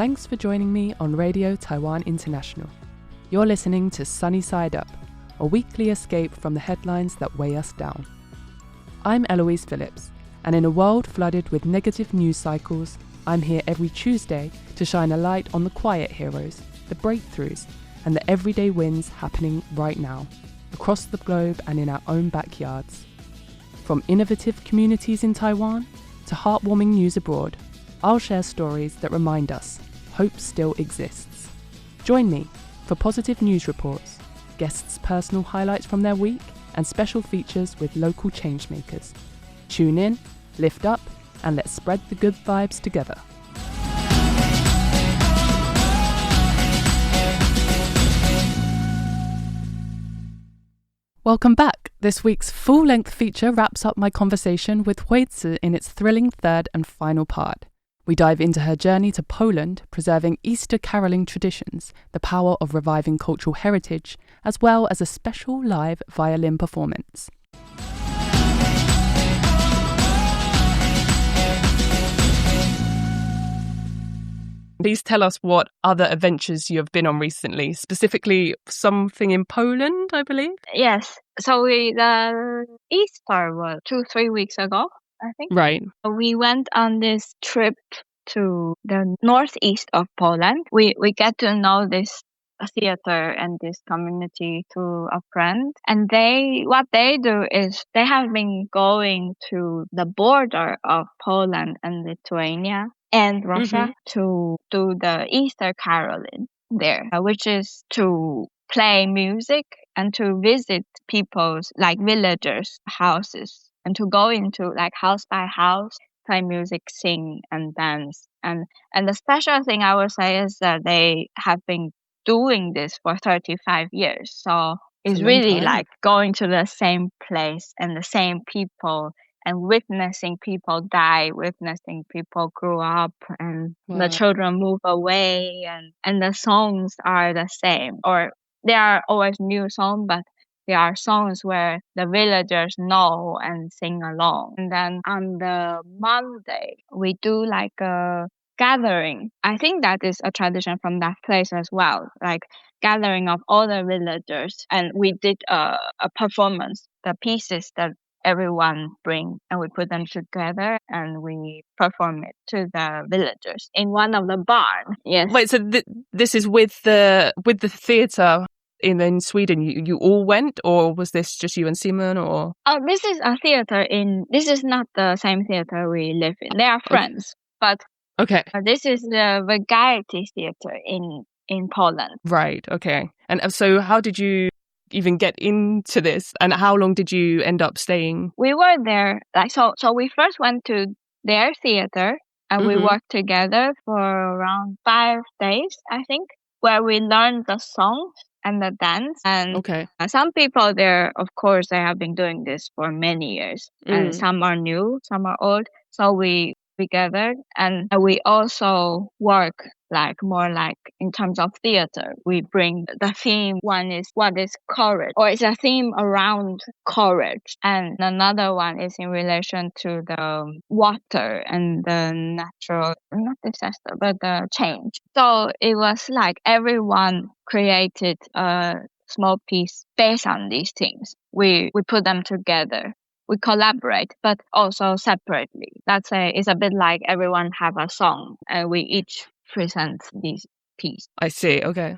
Thanks for joining me on Radio Taiwan International. You're listening to Sunny Side Up, a weekly escape from the headlines that weigh us down. I'm Eloise Phillips, and in a world flooded with negative news cycles, I'm here every Tuesday to shine a light on the quiet heroes, the breakthroughs, and the everyday wins happening right now, across the globe and in our own backyards. From innovative communities in Taiwan to heartwarming news abroad, I'll share stories that remind us hope still exists. Join me for positive news reports, guests' personal highlights from their week, and special features with local changemakers. Tune in, lift up, and let's spread the good vibes together. Welcome back. This week's full-length feature wraps up my conversation with Hui Tsyr in its thrilling third and final part. We dive into her journey to Poland, preserving Easter caroling traditions, the power of reviving cultural heritage, as well as a special live violin performance. Please tell us what other adventures you have been on recently, specifically something in Poland, I believe? Yes. So the Easter was 2-3 weeks ago, I think. Right. We went on this trip to the northeast of Poland. We get to know this theater and this community through a friend. And what they do is they have been going to the border of Poland and Lithuania and Russia to do the Easter caroling there, which is to play music and to visit people's like villagers' houses and to go into like house by house, play music, sing and dance. And the special thing I would say is that they have been doing this for 35 years. So it's really like going to the same place and the same people and witnessing people die, witnessing people grow up and the children move away and the songs are the same. Or there are always new songs, but there are songs where the villagers know and sing along. And then on the Monday, we do like a gathering. I think that is a tradition from that place as well, like gathering of all the villagers. And we did a performance, the pieces that everyone bring, and we put them together and we perform it to the villagers in one of the barn. Yes. Wait, so this is with the theatre in Sweden? You all went, or was this just you and Simon? Or this is a theatre this is not the same theatre we live in. They are friends, but this is the Vulgarity Theatre in Poland. Right. Okay. And so how did you even get into this, and how long did you end up staying? We were there so we first went to their theater and we worked together for around 5 days, I think, where we learned the songs and the dance. And some people there, of course, they have been doing this for many years, and some are new, some are old. So we gathered, and we also work more like in terms of theater. We bring the theme. One is what is courage, or it's a theme around courage, and another one is in relation to the water and the natural, not disaster, but the change. So it was like everyone created a small piece based on these themes. We put them together. We collaborate, but also separately. It's a bit like everyone have a song and we each present this piece. I see. Okay.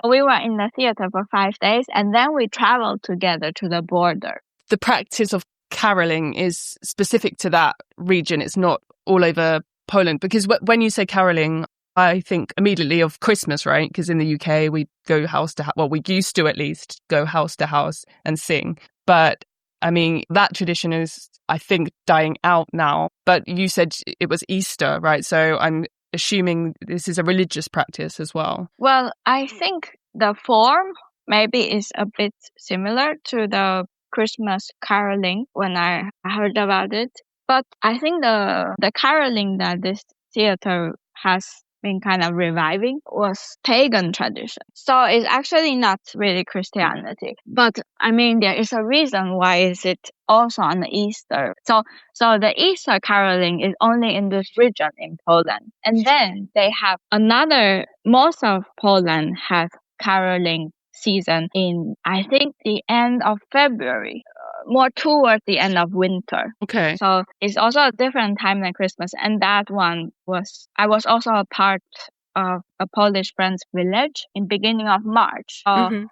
We were in the theater for 5 days and then we traveled together to the border. The practice of caroling is specific to that region. It's not all over Poland, because when you say caroling, I think immediately of Christmas, right? Because in the UK, we go house to house. Well, we used to at least go house to house and sing. But I mean, that tradition is, I think, dying out now. But you said it was Easter, right? So I'm assuming this is a religious practice as well. Well, I think the form maybe is a bit similar to the Christmas caroling when I heard about it. But I think the caroling that this theater has been kind of reviving was pagan tradition. So it's actually not really Christianity. But I mean, there is a reason why is it also on Easter. So the Easter caroling is only in this region in Poland. And then they have most of Poland has caroling season in, I think, the end of February, more towards the end of winter. Okay. So it's also a different time than Christmas. And that one I was also a part of a Polish friend's village in beginning of March. Mhm.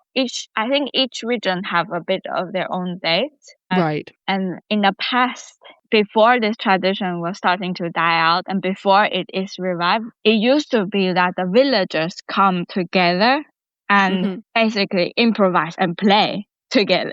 I think each region have a bit of their own dates. Right. And in the past, before this tradition was starting to die out and before it is revived, it used to be that the villagers come together and basically improvise and play together.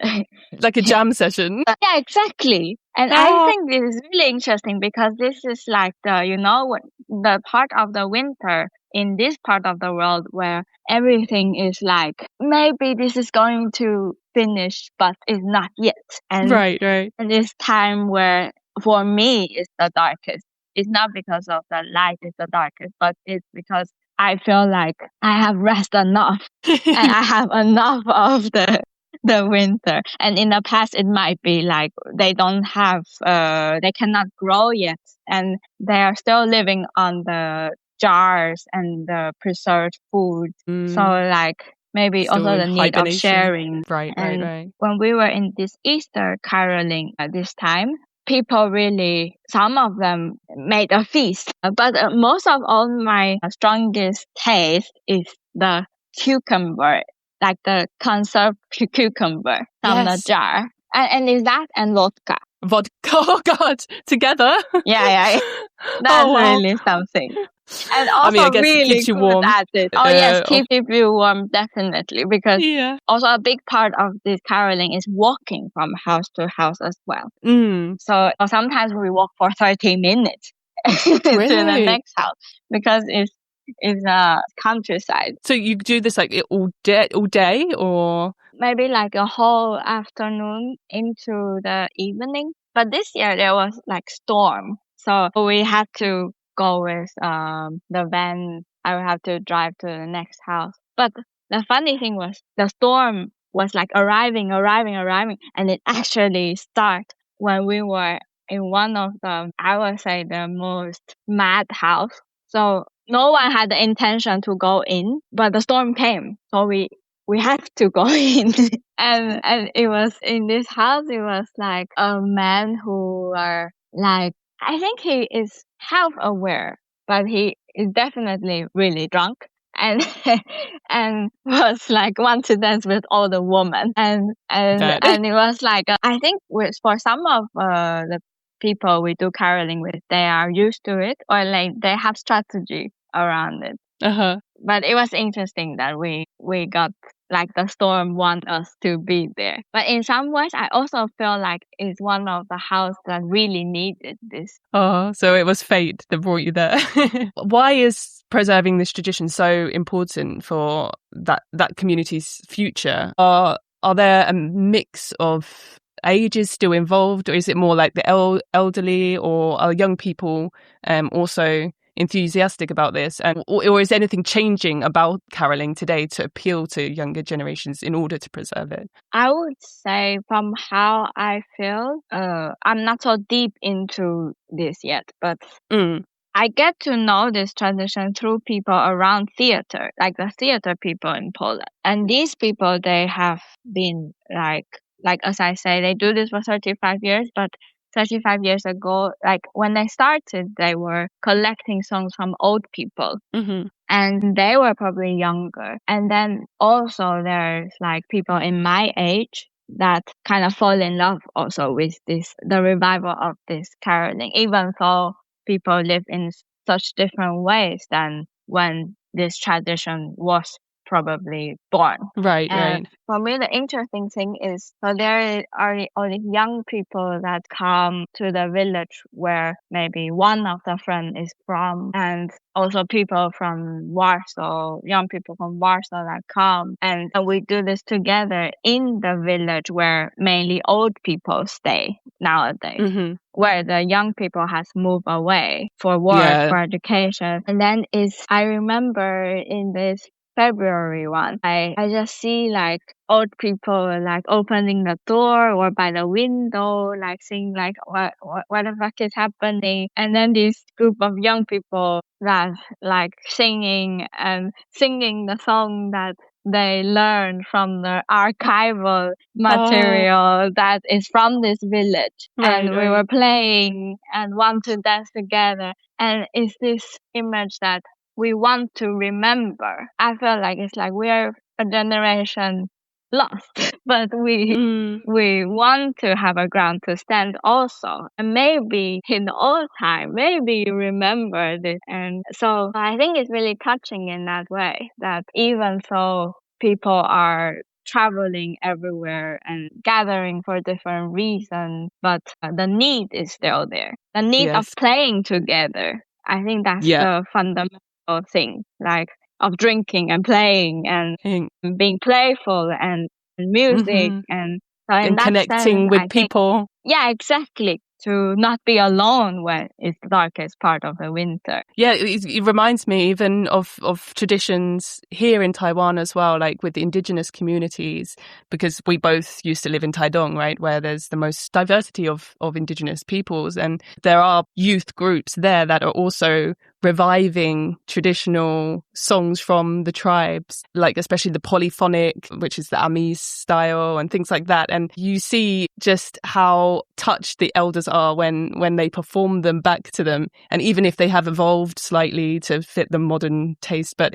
Like a jam session. Yeah, exactly. And I think this is really interesting because this is like the part of the winter in this part of the world where everything is like, maybe this is going to finish, but it's not yet. And Right. And this time where, for me, is the darkest. It's not because of the light is the darkest, but it's because I feel like I have rest enough and I have enough of the winter. And in the past, it might be like they don't have, they cannot grow yet, and they are still living on the jars and the preserved food. So like maybe Still also in the need of hibernation. sharing. Right. When we were in this Easter caroling at this time, people really, some of them made a feast. But most of all, my strongest taste is the cucumber, like the conserved cucumber from the jar. And is that and vodka. Vodka. Oh, God. Together? Yeah. That's really something. And also, I mean, I guess really it keeps you good warm. at it. Oh, yes, keep you warm, definitely. Because also a big part of this caroling is walking from house to house as well. So sometimes we walk for 30 minutes to the next house because it's a countryside. So you do this like all day or? Maybe like a whole afternoon into the evening. But this year there was like storm. So we had to go with the van. I would have to drive to the next house. But the funny thing was the storm was like arriving. And it actually started when we were in one of the, I would say, the most mad house. So no one had the intention to go in, but the storm came. So we have to go in. and it was in this house, it was like a man who are like, I think he is health aware, but he is definitely really drunk. And and was like want to dance with all the women. And it was like, I think for some of the people we do caroling with, they are used to it or like they have strategy around it. But it was interesting that we got like the storm want us to be there. But in some ways, I also feel like it's one of the house that really needed this. Oh, so it was fate that brought you there. Why is preserving this tradition so important for that community's future? Are there a mix of ages still involved, or is it more like the elderly, or are young people also enthusiastic about this, or is anything changing about caroling today to appeal to younger generations in order to preserve it? I would say from how I feel, I'm not so deep into this yet, but I get to know this tradition through people around theater, like the theater people in Poland. And these people, they have been like as I say, they do this for 35 years, but 35 years ago, like when they started, they were collecting songs from old people. And they were probably younger. And then also there's like people in my age that kind of fall in love also with the revival of this caroling, even though people live in such different ways than when this tradition was probably born. Right. For me, the interesting thing is, so there are all these young people that come to the village where maybe one of the friends is from, and also people from Warsaw, young people from Warsaw that come, and we do this together in the village where mainly old people stay. nowadays, Mm-hmm. where the young people has moved away for work, Yeah. for education. And then I remember in this February one, I just see like old people like opening the door or by the window, like saying like what the fuck is happening? And then this group of young people that like singing the song that they learned from the archival material that is from this village. And we were playing and want to dance together. And it's this image that we want to remember. I feel like it's like we're a generation lost, but we want to have a ground to stand also. And maybe in the old time, maybe you remember this. And so I think it's really touching in that way, that even though people are traveling everywhere and gathering for different reasons, but the need is still there. The need of playing together. I think that's the fundamental thing, like of drinking and playing and being playful and music and so in that connecting sense, with I people. think, yeah, exactly. To not be alone when it's the darkest part of the winter. Yeah, it reminds me even of traditions here in Taiwan as well, like with the indigenous communities, because we both used to live in Taidong, right, where there's the most diversity of indigenous peoples. And there are youth groups there that are also reviving traditional songs from the tribes, like especially the polyphonic, which is the Amis style and things like that. And you see just how touched the elders are when they perform them back to them. And even if they have evolved slightly to fit the modern taste, but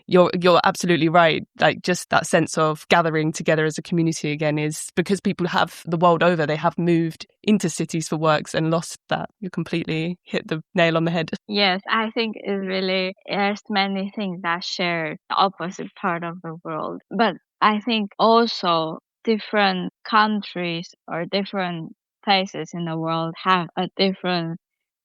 you're absolutely right. Like just that sense of gathering together as a community again is because people have the world over, they have moved into cities for works and lost that. You completely hit the nail on the head. Yes, I think it's really, there's many things that share the opposite part of the world. But I think also different countries or different places in the world have a different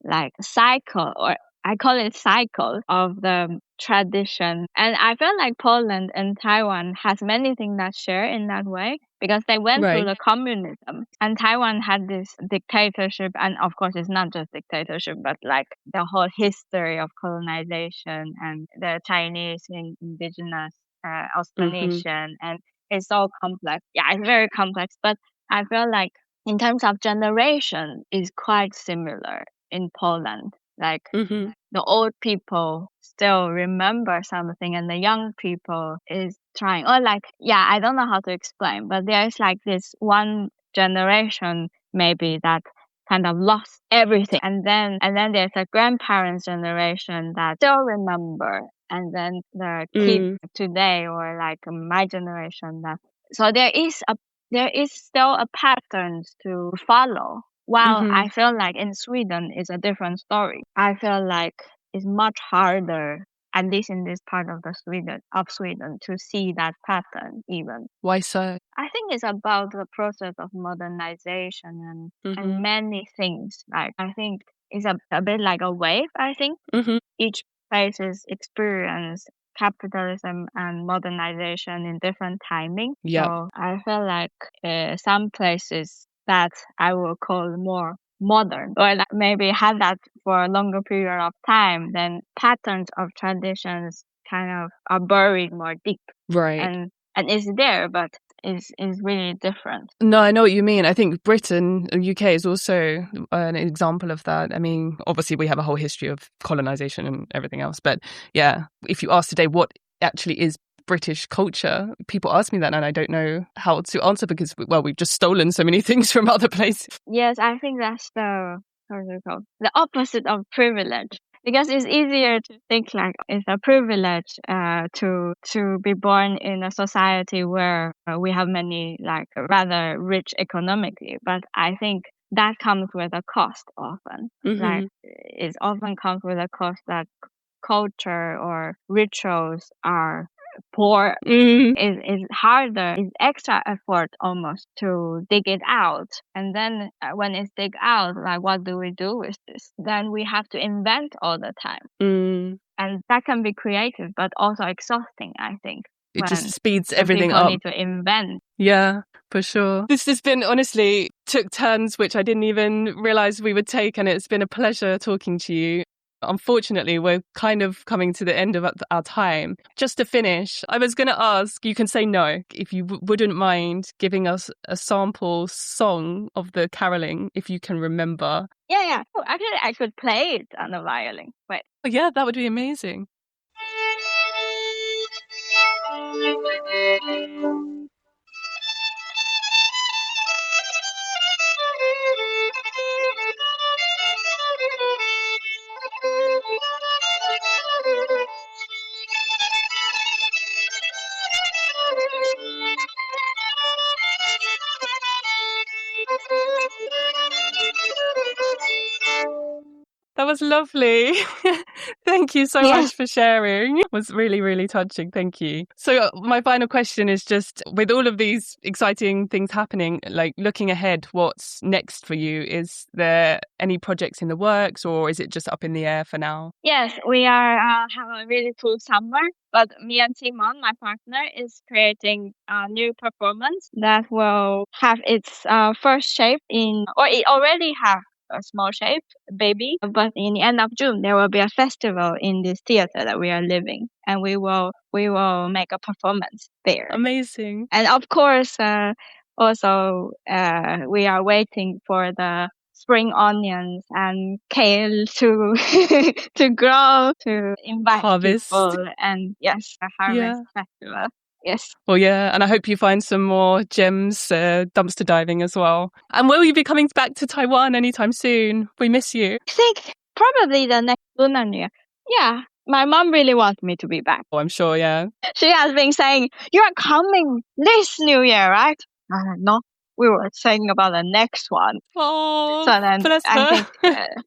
like cycle, or I call it cycle of the tradition. And I feel like Poland and Taiwan has many things that share in that way because they went through the communism and Taiwan had this dictatorship. And of course, it's not just dictatorship, but like the whole history of colonization and the Chinese and indigenous Austronesian. And it's so complex. Yeah, it's very complex. But I feel like in terms of generation, is quite similar in Poland. Like the old people still remember something and the young people is trying, or like, yeah, I don't know how to explain, but there's like this one generation maybe that kind of lost everything. And then there's a grandparents generation that still remember. And then the kids today, or like my generation, that so there is still a pattern to follow. While I feel like in Sweden is a different story. I feel like it's much harder, at least in this part of Sweden, to see that pattern even. Why so? I think it's about the process of modernization and many things. Like I think it's a bit like a wave, I think. Each places experience capitalism and modernization in different timing. So I feel like some places that I will call more modern, or like maybe had that for a longer period of time, then patterns of traditions kind of are buried more deep. Right. And it's there, but is really different. No, I know what you mean. I think Britain, UK is also an example of that. I mean, obviously we have a whole history of colonization and everything else. But yeah, if you ask today what actually is British culture, people ask me that and I don't know how to answer because, well, we've just stolen so many things from other places. Yes, I think that's the opposite of privilege. Because it's easier to think like it's a privilege to be born in a society where we have many like rather rich economically. But I think that comes with a cost often. Like it often comes with a cost that culture or rituals are poor. It's harder, it's extra effort almost to dig it out. And then when it's dig out, like what do we do with this? Then we have to invent all the time. And that can be creative, but also exhausting, I think. It just speeds everything people up. Need to invent. Yeah, for sure. This has been honestly took turns which I didn't even realise we would take, and it's been a pleasure talking to you. Unfortunately, we're kind of coming to the end of our time. Just to finish, I was going to ask, you can say no, if you wouldn't mind giving us a sample song of the caroling, if you can remember. Yeah. Oh, actually, I could play it on the violin. Wait. Oh, yeah, that would be amazing. That was lovely. Thank you so much for sharing. It was really, really touching. Thank you. So my final question is just, with all of these exciting things happening, like looking ahead, what's next for you? Is there any projects in the works, or is it just up in the air for now? Yes, we are have a really cool summer. But me and Simon, my partner, is creating a new performance that will have its first shape or it already have a small shape, baby. But in the end of June, there will be a festival in this theater that we are living, and we will make a performance there. Amazing. And of course, also we are waiting for the spring onions and kale to to grow, to invite Harvest. people, and yes, a harvest festival. Yes. Well, yeah, and I hope you find some more gems dumpster diving as well. And will you be coming back to Taiwan anytime soon? We miss you. I think probably the next Lunar New Year. Yeah, my mom really wants me to be back. Oh, I'm sure, yeah. She has been saying, "You're coming this New Year, right?" No, we were saying about the next one. Oh, so then bless her. I think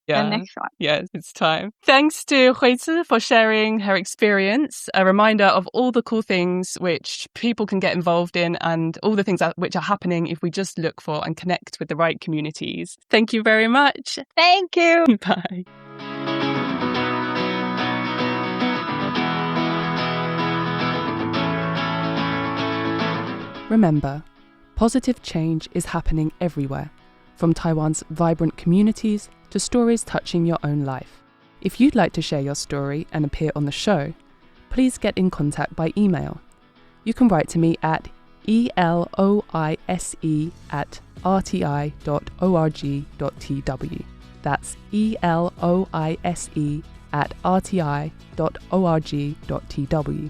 the next one. Yes, it's time. Thanks to Hui Tsyr for sharing her experience, a reminder of all the cool things which people can get involved in and all the things which are happening if we just look for and connect with the right communities. Thank you very much. Thank you. Bye. Remember, positive change is happening everywhere, from Taiwan's vibrant communities to stories touching your own life. If you'd like to share your story and appear on the show, please get in contact by email. You can write to me at eloise@rti.org.tw. That's eloise@rti.org.tw.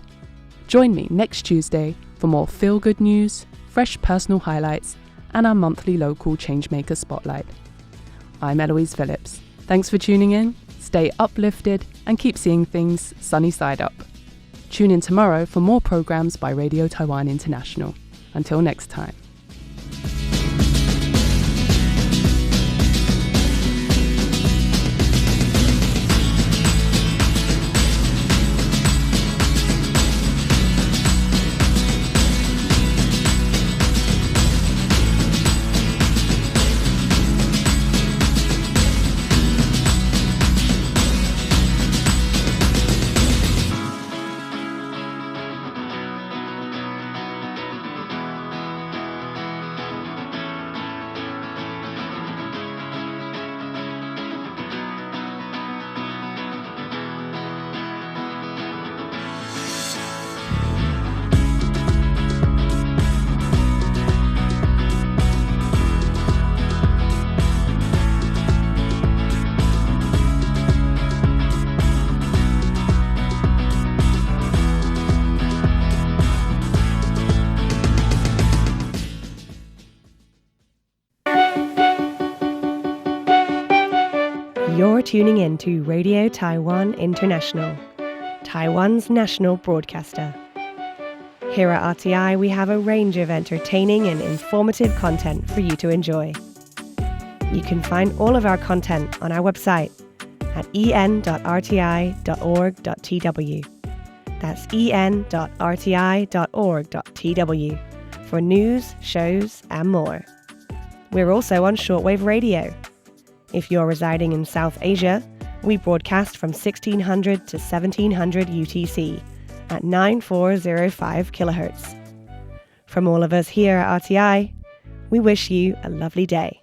Join me next Tuesday for more feel-good news, fresh personal highlights, and our monthly local Changemaker Spotlight. I'm Eloise Phillips. Thanks for tuning in, stay uplifted, and keep seeing things sunny side up. Tune in tomorrow for more programs by Radio Taiwan International. Until next time. You're tuning in to Radio Taiwan International, Taiwan's national broadcaster. Here at RTI, we have a range of entertaining and informative content for you to enjoy. You can find all of our content on our website at en.rti.org.tw. That's en.rti.org.tw for news, shows, and more. We're also on shortwave radio. If you're residing in South Asia, we broadcast from 1600 to 1700 UTC at 9405 kHz. From all of us here at RTI, we wish you a lovely day.